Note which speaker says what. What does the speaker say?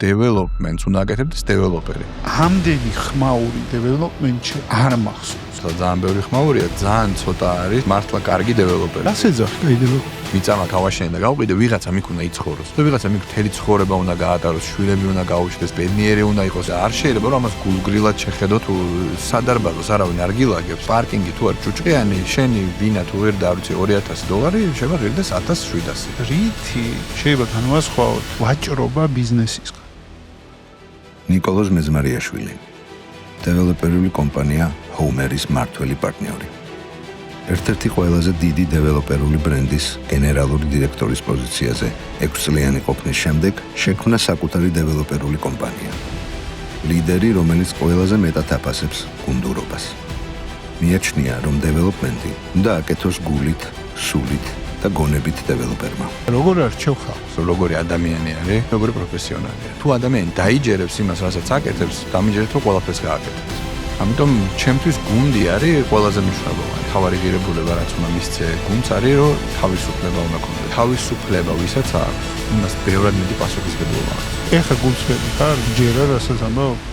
Speaker 1: developments უნდა აკეთებდეს developer-ი.
Speaker 2: ამდენი ხმაური development-ში არ მახსოვს.
Speaker 1: ძალიან ბევრი ხმაურია, ძალიან ცოტა არის მართლა კარგი developer-ი.
Speaker 2: რას ეძახი კაი developer?
Speaker 1: მიწამა გავაშენე და გავყიდე, ვიღაცა მიქ უნდა იცხოვროს. და ვიღაცა მიქ მთელი ცხოვრება უნდა გაატაროს, შვილები უნდა გაუჩნდეს, ბედნიერი უნდა იყოს. არ შეიძლება რომ ამას გულგრილად შეხედო თუ სადარბაზოს არავინ არ გილაგებს, პარკინგი თუ არ ჭუჭყიანი, შენი ვინა თუ ვერ და ვიცი $2000 შეიძლება ღირდეს 1700.
Speaker 2: რითი შეიძლება განვასხვაოთ ვაჭრობა ბიზნესისგან.
Speaker 3: ნიკოლოზ მეზმარიაშვილი, დეველოპერული კომპანია ჰოუმერის მმართველი პარტნიორი. ერთ-ერთი ყველაზე დიდი დეველოპერული ბრენდის გენერალური დირექტორის პოზიციაზე 6 წლიანი ყოფნის შემდეგ შექმნა საკუთარი დეველოპერული კომპანია. ლიდერი, რომელიც ყველაზე მეტად აფასებს გუნდურობას. მიაჩნია, რომ დეველოპმენტი უნდა აკეთოს გულით, სულით და გონებით დეველოპერმა.
Speaker 2: როგორ არჩევ ხალხს?
Speaker 1: როგორი ადამიანი არის, როგორი პროფესიონალია. თუ ადამიანი დაიჯერებს იმას, რასაც აკეთებს, დამიჯერებს რომ ყველაფერს გააკეთებს. ამიტომ ჩემთვის გუნდი არის ყველაზე მნიშვნელოვანი. თავარი ღირებულება რაც უნდა მისცე გუნდს არის, რომ თავისუფლება უნდა ქონდეს. თავისუფლება ვისაც აქვს, იმას ბევრად მეტი პასუხისმგებლობა აქვს.
Speaker 2: ეხა გუნდს ხარ, ჯერა რასაც ამბობ?